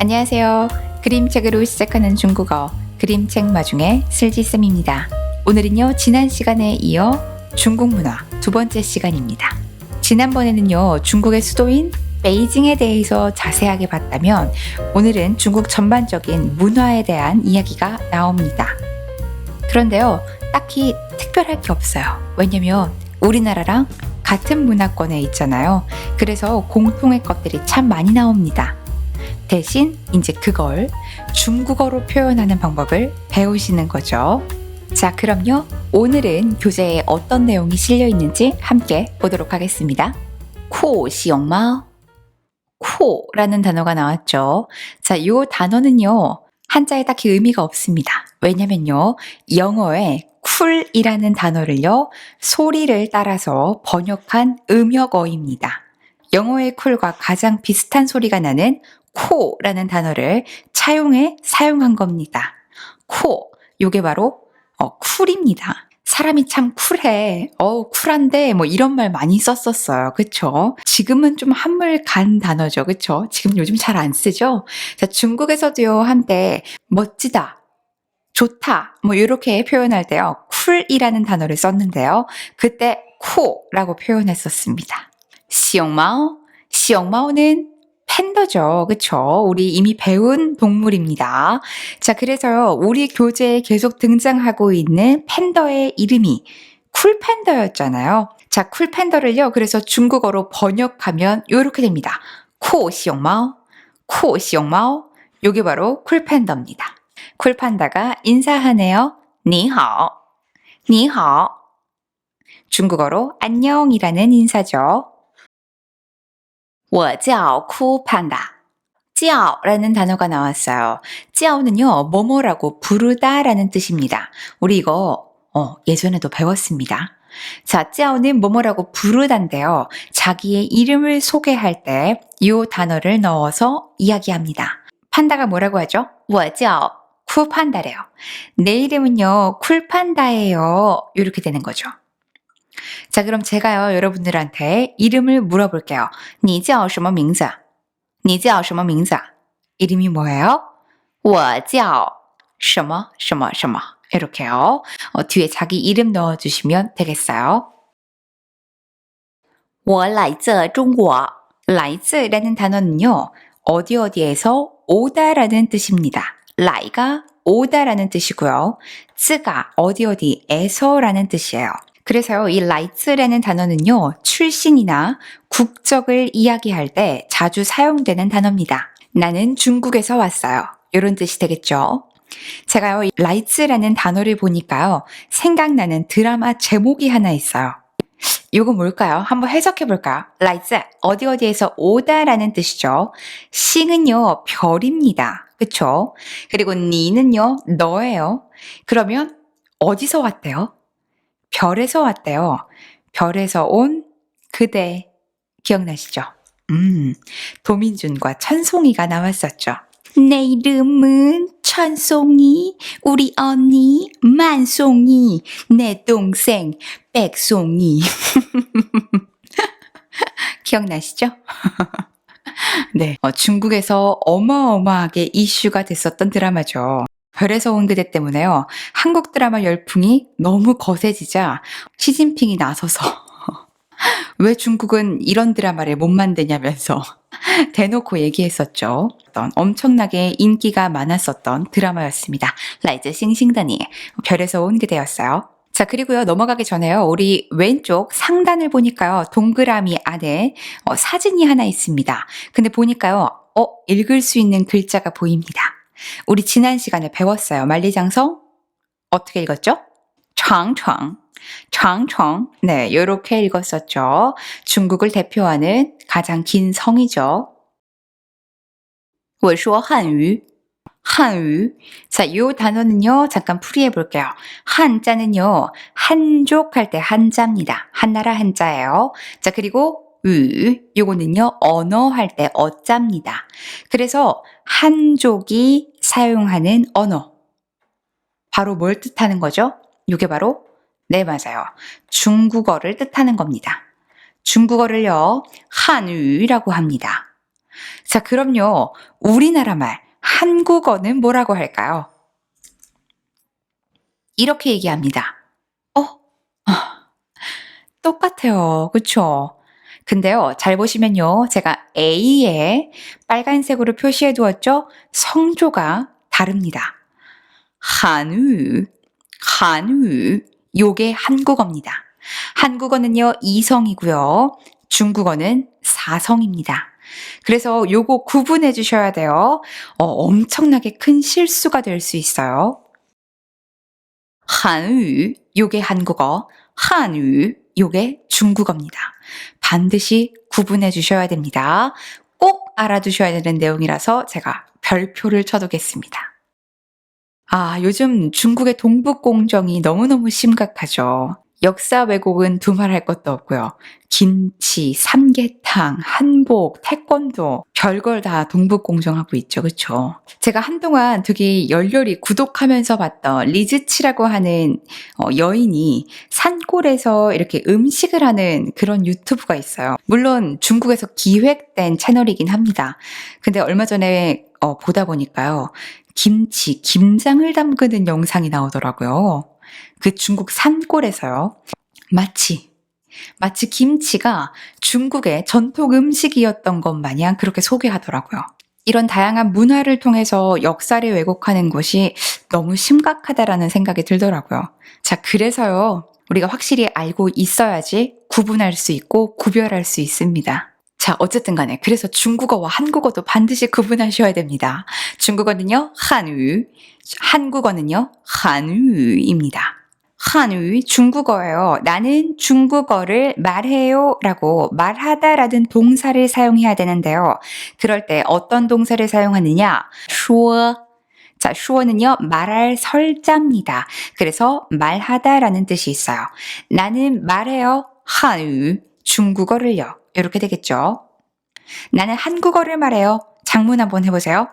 안녕하세요. 그림책으로 시작하는 중국어 그림책 마중의 슬지쌤입니다. 오늘은요, 지난 시간에 이어 중국 문화 두 번째 시간입니다. 지난번에는요, 중국의 수도인 베이징에 대해서 자세하게 봤다면 오늘은 중국 전반적인 문화에 대한 이야기가 나옵니다. 그런데요, 딱히 특별할 게 없어요. 왜냐면 우리나라랑 같은 문화권에 있잖아요. 그래서 공통의 것들이 참 많이 나옵니다. 대신 이제 그걸 중국어로 표현하는 방법을 배우시는 거죠. 자, 그럼요. 오늘은 교재에 어떤 내용이 실려 있는지 함께 보도록 하겠습니다. 코 시용마, 코라는 단어가 나왔죠. 자, 이 단어는요, 한자에 딱히 의미가 없습니다. 왜냐면요, 영어에 쿨이라는 단어를요, 소리를 따라서 번역한 음역어입니다. 영어의 쿨과 가장 비슷한 소리가 나는 코라는 단어를 차용해 사용한 겁니다. 코, 요게 바로 쿨입니다. 사람이 참 쿨해. 쿨한데 뭐 이런 말 많이 썼었어요. 그쵸? 지금은 좀 한물 간 단어죠. 그쵸? 지금 요즘 잘 안 쓰죠? 자, 중국에서도요, 한때 멋지다, 좋다, 뭐 이렇게 표현할 때요, 쿨이라는 단어를 썼는데요. 그때 코라고 표현했었습니다. 시용마오, 시용마오는 팬더죠. 그쵸? 우리 이미 배운 동물입니다. 자, 그래서요, 우리 교재에 계속 등장하고 있는 팬더의 이름이 쿨팬더였잖아요. 자, 쿨팬더를요, 그래서 중국어로 번역하면 이렇게 됩니다. 코시용마오, 코시용마오. 요게 바로 쿨팬더입니다. 쿨판다가 인사하네요. 니하오, 니하오. 중국어로 안녕이라는 인사죠. 我叫 쿨판다. 叫라는 단어가 나왔어요. 叫는요, 뭐뭐라고 부르다라는 뜻입니다. 우리 이거 예전에도 배웠습니다. 자, 叫는 뭐뭐라고 부르다인데요. 자기의 이름을 소개할 때 이 단어를 넣어서 이야기합니다. 판다가 뭐라고 하죠? 我叫 쿨판다래요. 내 이름은요, 쿨판다예요. 이렇게 되는 거죠. 자, 그럼 제가요, 여러분들한테 이름을 물어볼게요. 你叫什么名字?你叫什么名字? 이름이 뭐예요? 我叫什么什么什么. 이렇게요. 뒤에 자기 이름 넣어주시면 되겠어요. 我来自中国. 来自라는 단어는요, 어디에서 오다라는 뜻입니다. 来가 오다라는 뜻이고요. 自가 어디에서라는 뜻이에요. 그래서요, 이 라이츠라는 단어는요, 출신이나 국적을 이야기할 때 자주 사용되는 단어입니다. 나는 중국에서 왔어요. 이런 뜻이 되겠죠. 제가요, 라이츠라는 단어를 보니까요, 생각나는 드라마 제목이 하나 있어요. 이거 뭘까요? 한번 해석해 볼까요? 라이츠, 어디에서 오다라는 뜻이죠. 싱은요, 별입니다. 그쵸? 그리고 니는요, 너예요. 그러면 어디서 왔대요? 별에서 왔대요. 별에서 온 그대. 기억나시죠? 도민준과 천송이가 나왔었죠. 내 이름은 천송이, 우리 언니 만송이, 내 동생 백송이. 기억나시죠? 네, 중국에서 어마어마하게 이슈가 됐었던 드라마죠. 별에서 온 그대 때문에요, 한국 드라마 열풍이 너무 거세지자 시진핑이 나서서 왜 중국은 이런 드라마를 못 만드냐면서 대놓고 얘기했었죠. 엄청나게 인기가 많았었던 드라마였습니다. 라이즈 싱싱더니, 별에서 온 그대였어요. 자, 그리고요, 넘어가기 전에요, 우리 왼쪽 상단을 보니까요, 동그라미 안에 사진이 하나 있습니다. 근데 보니까요, 읽을 수 있는 글자가 보입니다. 우리 지난 시간에 배웠어요. 만리장성 어떻게 읽었죠? 장청, 장청. 네, 이렇게 읽었었죠. 중국을 대표하는 가장 긴 성이죠. 我说汉语, 한유. 자, 이 단어는요, 잠깐 풀이해 볼게요. 한자는요, 한족 할 때 한자입니다. 한나라 한자예요. 자, 그리고 유, 요거는요, 언어 할 때 어자입니다. 그래서 한족이 사용하는 언어. 바로 뭘 뜻하는 거죠? 이게 바로, 네, 맞아요. 중국어를 뜻하는 겁니다. 중국어를요, 한유라고 합니다. 자, 그럼요. 우리나라 말, 한국어는 뭐라고 할까요? 이렇게 얘기합니다. 아, 똑같아요. 그쵸? 근데요, 잘 보시면요. 제가 A에 빨간색으로 표시해 두었죠? 성조가 다릅니다. 한유, 한유. 요게 한국어입니다. 한국어는요, 이성이고요. 중국어는 사성입니다. 그래서 요거 구분해 주셔야 돼요. 엄청나게 큰 실수가 될 수 있어요. 한유, 요게 한국어, 한유, 요게 중국어입니다. 반드시 구분해 주셔야 됩니다. 꼭 알아두셔야 되는 내용이라서 제가 별표를 쳐두겠습니다. 요즘 중국의 동북공정이 너무너무 심각하죠. 역사 왜곡은 두말할 것도 없고요. 김치, 삼계탕, 한복, 태권도 별걸 다 동북공정하고 있죠. 그쵸? 제가 한동안 되게 열렬히 구독하면서 봤던 리즈치라고 하는 여인이 산골에서 이렇게 음식을 하는 그런 유튜브가 있어요. 물론 중국에서 기획된 채널이긴 합니다. 근데 얼마 전에 보다 보니까요. 김치, 김장을 담그는 영상이 나오더라고요. 그 중국 산골에서요. 마치 김치가 중국의 전통 음식이었던 것 마냥 그렇게 소개하더라고요. 이런 다양한 문화를 통해서 역사를 왜곡하는 것이 너무 심각하다라는 생각이 들더라고요. 자, 그래서요. 우리가 확실히 알고 있어야지 구분할 수 있고 구별할 수 있습니다. 자, 어쨌든 간에 그래서 중국어와 한국어도 반드시 구분하셔야 됩니다. 중국어는요, 한유, 한국어는요, 한유입니다. 한유, 중국어예요. 나는 중국어를 말해요 라고 말하다라는 동사를 사용해야 되는데요. 그럴 때 어떤 동사를 사용하느냐? 说. 자, 说는요, 말할 설자입니다. 그래서 말하다라는 뜻이 있어요. 나는 말해요. 한유, 중국어를요. 이렇게 되겠죠. 나는 한국어를 말해요. 장문 한번 해보세요.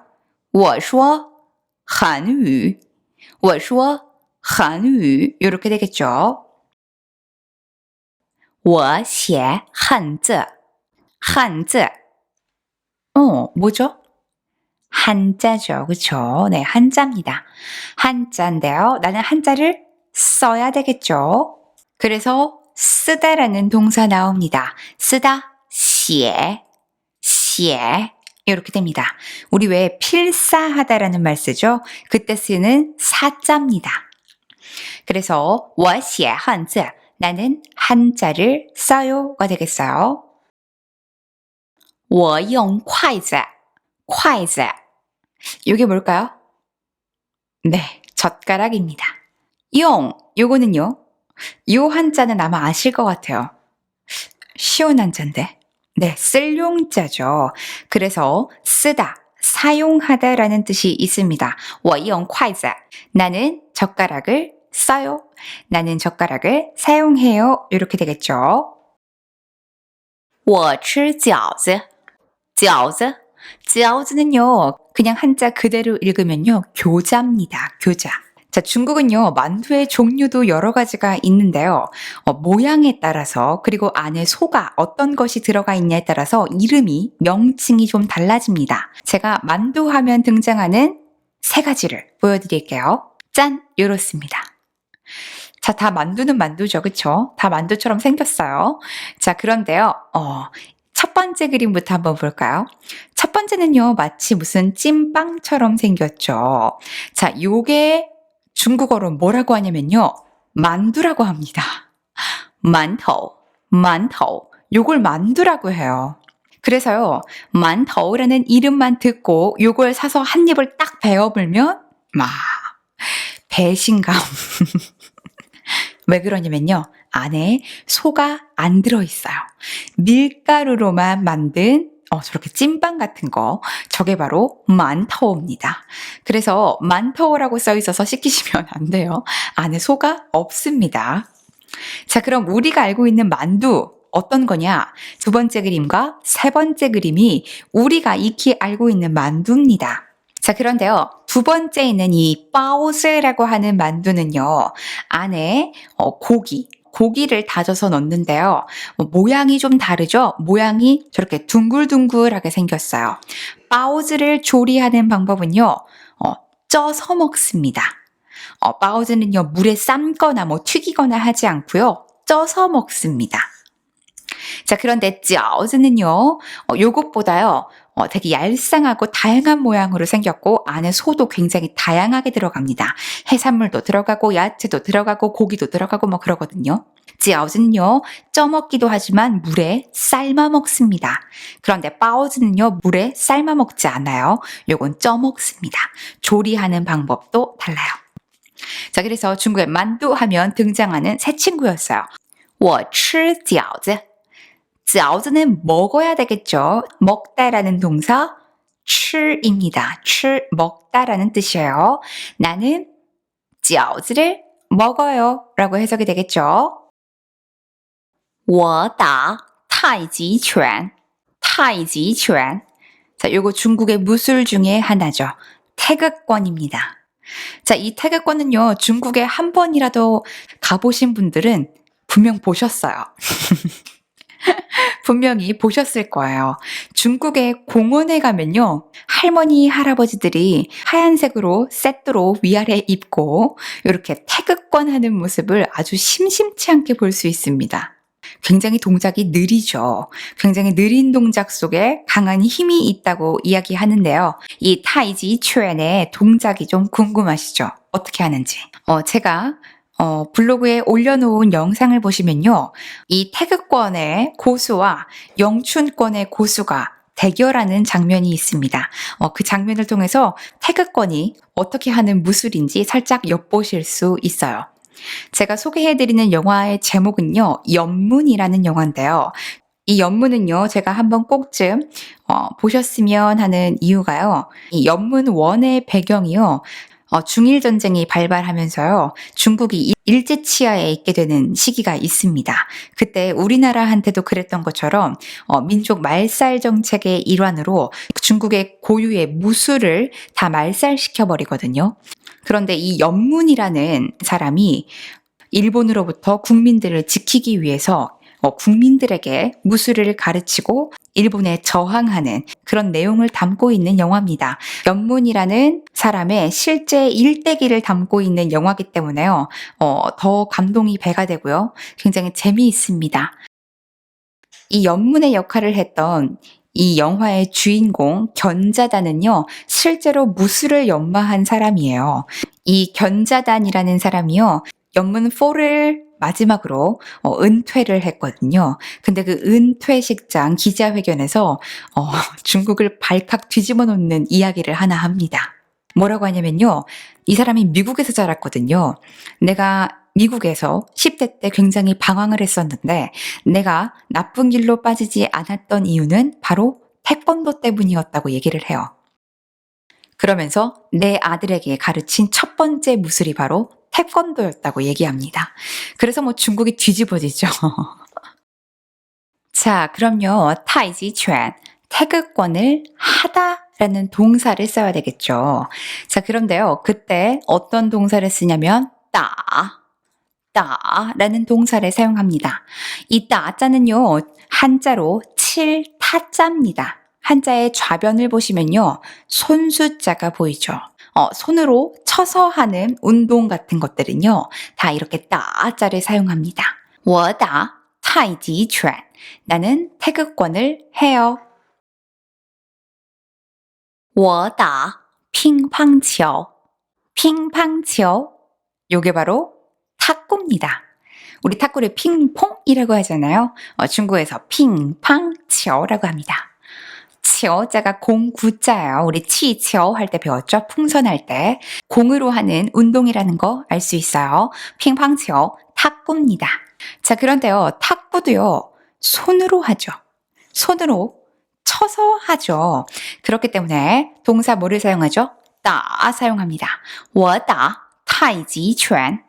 我说韩语我说韩语 이렇게 되겠죠. 我写汉字汉字 뭐죠? 한자죠. 그쵸? 네, 한자입니다. 한자인데요. 나는 한자를 써야 되겠죠. 그래서 쓰다라는 동사 나옵니다. 쓰다, 写, 写 이렇게 됩니다. 우리 왜 필사하다라는 말 쓰죠? 그때 쓰는 사자입니다. 그래서 我写汉字 나는 한자를 써요가 되겠어요. 我用筷子筷子 이게 뭘까요? 네, 젓가락입니다. 용, 요거는요. 요 한자는 아마 아실 것 같아요. 쉬운 한자인데. 네, 쓸 용자죠. 그래서 쓰다, 사용하다라는 뜻이 있습니다. 我用筷子 나는 젓가락을 써요. 나는 젓가락을 사용해요. 이렇게 되겠죠. 我吃饺子饺子 饺子는요. 그냥 한자 그대로 읽으면요. 교자입니다. 교자. 자, 중국은요, 만두의 종류도 여러 가지가 있는데요. 모양에 따라서, 그리고 안에 소가 어떤 것이 들어가 있냐에 따라서 이름이, 명칭이 좀 달라집니다. 제가 만두 하면 등장하는 세 가지를 보여드릴게요. 짠! 요렇습니다. 자, 다 만두는 만두죠. 그쵸? 다 만두처럼 생겼어요. 자, 그런데요, 첫 번째 그림부터 한번 볼까요? 첫 번째는요, 마치 무슨 찐빵처럼 생겼죠. 자, 요게 중국어로 뭐라고 하냐면요. 만두라고 합니다. 만토, 만토. 요걸 만두라고 해요. 그래서요. 만토라는 이름만 듣고 요걸 사서 한 입을 딱 베어물면 배신감. 왜 그러냐면요. 안에 소가 안 들어있어요. 밀가루로만 만든 저렇게 찐빵 같은 거, 저게 바로 만터오입니다. 그래서 만터오라고 써 있어서 시키시면 안 돼요. 안에 소가 없습니다. 자, 그럼 우리가 알고 있는 만두 어떤 거냐? 두 번째 그림과 세 번째 그림이 우리가 익히 알고 있는 만두입니다. 자, 그런데요. 두 번째 있는 이 빠오스라고 하는 만두는요. 안에 고기, 고기를 다져서 넣는데요. 모양이 좀 다르죠? 모양이 저렇게 둥글둥글하게 생겼어요. 바오즈를 조리하는 방법은요. 쪄서 먹습니다. 바오즈는요, 물에 삶거나 튀기거나 하지 않고요. 쪄서 먹습니다. 자, 그런데 쩌즈는요, 요것보다요, 되게 얄쌍하고 다양한 모양으로 생겼고, 안에 소도 굉장히 다양하게 들어갑니다. 해산물도 들어가고, 야채도 들어가고, 고기도 들어가고, 그러거든요. 쩌즈는요, 쪄먹기도 하지만 물에 삶아 먹습니다. 그런데 바오즈는요, 물에 삶아 먹지 않아요. 요건 쪄먹습니다. 조리하는 방법도 달라요. 자, 그래서 중국의 만두 하면 등장하는 새 친구였어요. 我吃饺子. 饺子는 먹어야 되겠죠. 먹다라는 동사 吃입니다. 吃, 먹다라는 뜻이에요. 나는 饺子를 먹어요 라고 해석이 되겠죠. 我打太极拳. 太极拳. 자, 요거 중국의 무술 중에 하나죠. 태극권입니다. 자, 이 태극권은요, 중국에 한 번이라도 가보신 분들은 분명 보셨어요. 분명히 보셨을 거예요. 중국의 공원에 가면요, 할머니, 할아버지들이 하얀색으로 세트로 위아래 입고 이렇게 태극권 하는 모습을 아주 심심치 않게 볼 수 있습니다. 굉장히 동작이 느리죠. 굉장히 느린 동작 속에 강한 힘이 있다고 이야기하는데요. 이 타이지 츄엔의 동작이 좀 궁금하시죠? 어떻게 하는지. 제가 블로그에 올려놓은 영상을 보시면요. 이 태극권의 고수와 영춘권의 고수가 대결하는 장면이 있습니다. 그 장면을 통해서 태극권이 어떻게 하는 무술인지 살짝 엿보실 수 있어요. 제가 소개해드리는 영화의 제목은요, 연문이라는 영화인데요. 이 연문은요, 제가 한번 꼭좀 보셨으면 하는 이유가요. 이 연문 1의 배경이요, 중일전쟁이 발발하면서요, 중국이 일제치하에 있게 되는 시기가 있습니다. 그때 우리나라한테도 그랬던 것처럼 민족 말살 정책의 일환으로 중국의 고유의 무술을 다 말살시켜버리거든요. 그런데 이 연문이라는 사람이 일본으로부터 국민들을 지키기 위해서 국민들에게 무술을 가르치고 일본에 저항하는 그런 내용을 담고 있는 영화입니다. 연문이라는 사람의 실제 일대기를 담고 있는 영화이기 때문에요. 더 감동이 배가 되고요. 굉장히 재미있습니다. 이 연문의 역할을 했던 이 영화의 주인공 견자단은요, 실제로 무술을 연마한 사람이에요. 이 견자단이라는 사람이요, 연문 4를 마지막으로 은퇴를 했거든요. 근데 그 은퇴식장 기자회견에서 중국을 발칵 뒤집어 놓는 이야기를 하나 합니다. 뭐라고 하냐면요, 이 사람이 미국에서 자랐거든요. 내가 미국에서 10대 때 굉장히 방황을 했었는데 내가 나쁜 길로 빠지지 않았던 이유는 바로 태권도 때문이었다고 얘기를 해요. 그러면서 내 아들에게 가르친 첫 번째 무술이 바로 태권도였다고 얘기합니다. 그래서 중국이 뒤집어지죠. 자, 그럼요. 타이지 拳, 태극권을 하다라는 동사를 써야 되겠죠. 자, 그런데요. 그때 어떤 동사를 쓰냐면 따라는 동사를 사용합니다. 이 따자는요, 한자로 칠 타자입니다. 한자의 좌변을 보시면요, 손수자가 보이죠. 손으로 쳐서 하는 운동 같은 것들은요, 다 이렇게 따자를 사용합니다. 我打太极拳. 나는 태극권을 해요. 我打乒乓球. 乒乓球. 요게 바로 탁구입니다. 우리 탁구를 핑퐁이라고 하잖아요. 중국에서 핑팡치오라고 합니다. 치오자가 공구자예요. 우리 치치오 할 때 배웠죠? 풍선할 때. 공으로 하는 운동이라는 거 알 수 있어요. 핑팡치오, 탁구입니다. 자, 그런데요, 탁구도요, 손으로 하죠. 손으로 쳐서 하죠. 그렇기 때문에 동사 뭐를 사용하죠? 따 사용합니다. 我打太极拳.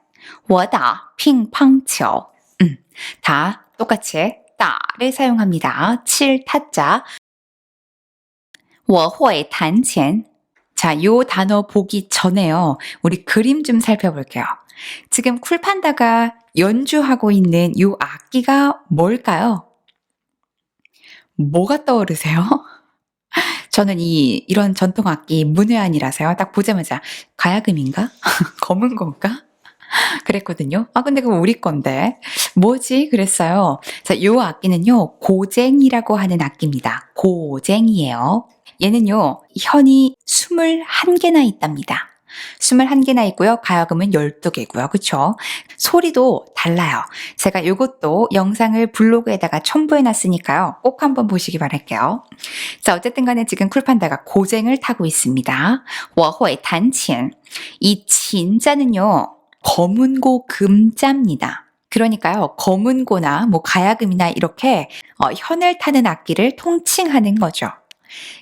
我打乒乓球. 다 똑같이 따를 사용합니다. 칠 타자. 我会弹琴. 자, 요 단어 보기 전에요, 우리 그림 좀 살펴볼게요. 지금 쿨판다가 연주하고 있는 이 악기가 뭘까요? 뭐가 떠오르세요? 저는 이런 전통 악기 문외한이라서요. 딱 보자마자 가야금인가? 검은 건가? 그랬거든요. 아, 근데 그거 우리 건데. 뭐지? 그랬어요. 자, 요 악기는요, 고쟁이라고 하는 악기입니다. 고쟁이에요. 얘는요, 현이 21개나 있답니다. 21개나 있고요. 가야금은 12개고요. 그쵸? 소리도 달라요. 제가 요것도 영상을 블로그에다가 첨부해놨으니까요. 꼭 한번 보시기 바랄게요. 자, 어쨌든 간에 지금 쿨판다가 고쟁을 타고 있습니다. 我会弹琴. 이 진자는요, 검은고 금자입니다. 그러니까요, 검은고나 뭐 가야금이나 이렇게 현을 타는 악기를 통칭하는 거죠.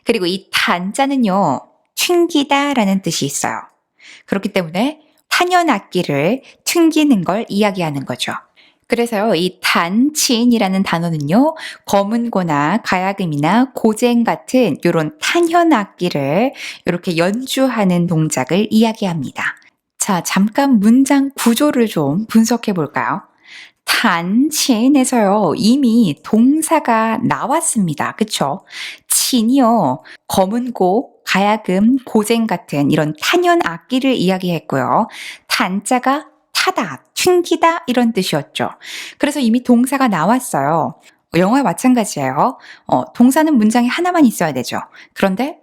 그리고 이 단자는요, 튕기다라는 뜻이 있어요. 그렇기 때문에 탄현 악기를 튕기는 걸 이야기하는 거죠. 그래서요, 이 단친이라는 단어는요, 검은고나 가야금이나 고쟁 같은 이런 탄현 악기를 이렇게 연주하는 동작을 이야기합니다. 자, 잠깐 문장 구조를 좀 분석해 볼까요? 단친에서요, 이미 동사가 나왔습니다. 그쵸? 친이요, 검은고, 가야금, 고쟁 같은 이런 탄현 악기를 이야기했고요. 단자가 타다, 튕기다 이런 뜻이었죠. 그래서 이미 동사가 나왔어요. 영어와 마찬가지예요. 동사는 문장에 하나만 있어야 되죠. 그런데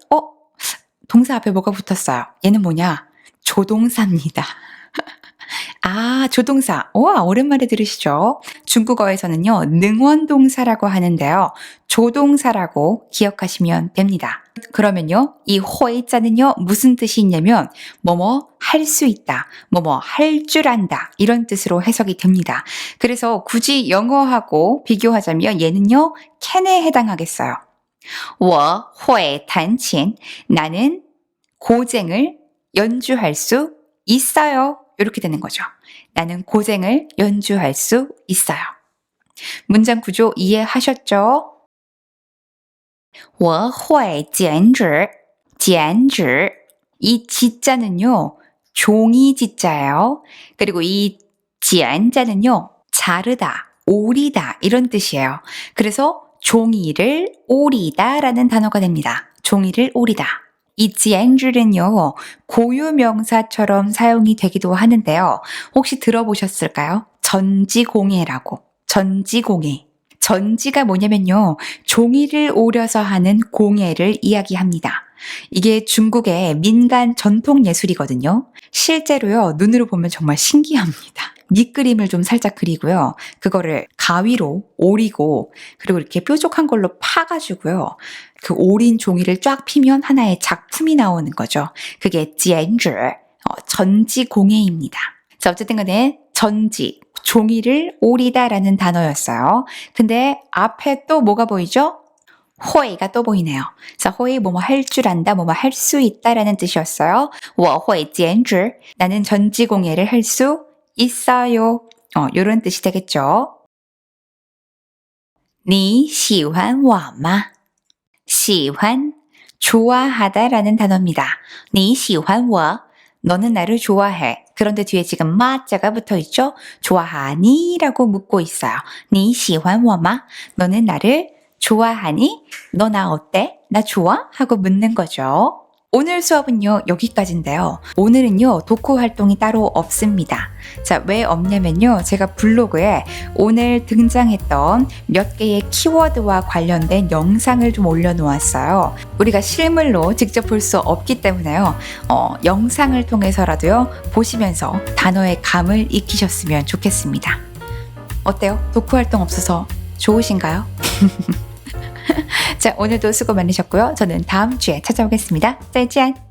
동사 앞에 뭐가 붙었어요? 얘는 뭐냐? 조동사입니다. 아, 조동사. 와, 오랜만에 들으시죠? 중국어에서는요, 능원동사라고 하는데요. 조동사라고 기억하시면 됩니다. 그러면요, 이 호의자는요, 무슨 뜻이 있냐면, 뭐뭐 할 수 있다, 뭐뭐 할 줄 안다, 이런 뜻으로 해석이 됩니다. 그래서 굳이 영어하고 비교하자면 얘는요, can에 해당하겠어요. 我会弹琴. 나는 고쟁을 연주할 수 있어요. 이렇게 되는 거죠. 나는 고쟁을 연주할 수 있어요. 문장 구조 이해하셨죠? 我会剪纸. 剪纸. 이 지자는요, 종이 지자예요. 그리고 이 剪자는요, 자르다, 오리다 이런 뜻이에요. 그래서 종이를 오리다라는 단어가 됩니다. 종이를 오리다. 이 剪纸는요, 고유명사처럼 사용이 되기도 하는데요. 혹시 들어보셨을까요? 전지공예라고. 전지공예. 전지가 뭐냐면요, 종이를 오려서 하는 공예를 이야기합니다. 이게 중국의 민간 전통 예술이거든요. 실제로요, 눈으로 보면 정말 신기합니다. 밑그림을 좀 살짝 그리고요. 그거를 가위로 오리고, 그리고 이렇게 뾰족한 걸로 파가지고요. 그 오린 종이를 쫙 피면 하나의 작품이 나오는 거죠. 그게 剪纸, 전지공예입니다. 자, 어쨌든 간에 전지, 종이를 오리다라는 단어였어요. 근데 앞에 또 뭐가 보이죠? 호의가 또 보이네요. 자, 호의 뭐뭐 할 줄 안다, 뭐뭐 할 수 있다라는 뜻이었어요. 我会剪纸. 나는 전지공예를 할 수 있어요. 요런 뜻이 되겠죠. 你喜欢我吗? 喜欢, 좋아하다라는 단어입니다. 你喜欢我? 너는 나를 좋아해. 그런데 뒤에 지금 마자가 붙어있죠? 좋아하니? 라고 묻고 있어요. 你喜欢我吗? 너는 나를 좋아하니? 너 나 어때? 나 좋아? 하고 묻는 거죠. 오늘 수업은요, 여기까지인데요. 오늘은요, 독후 활동이 따로 없습니다. 자, 왜 없냐면요, 제가 블로그에 오늘 등장했던 몇 개의 키워드와 관련된 영상을 좀 올려놓았어요. 우리가 실물로 직접 볼 수 없기 때문에요, 영상을 통해서라도요, 보시면서 단어의 감을 익히셨으면 좋겠습니다. 어때요? 독후 활동 없어서 좋으신가요? 자, 오늘도 수고 많으셨고요. 저는 다음 주에 찾아오겠습니다. 再见.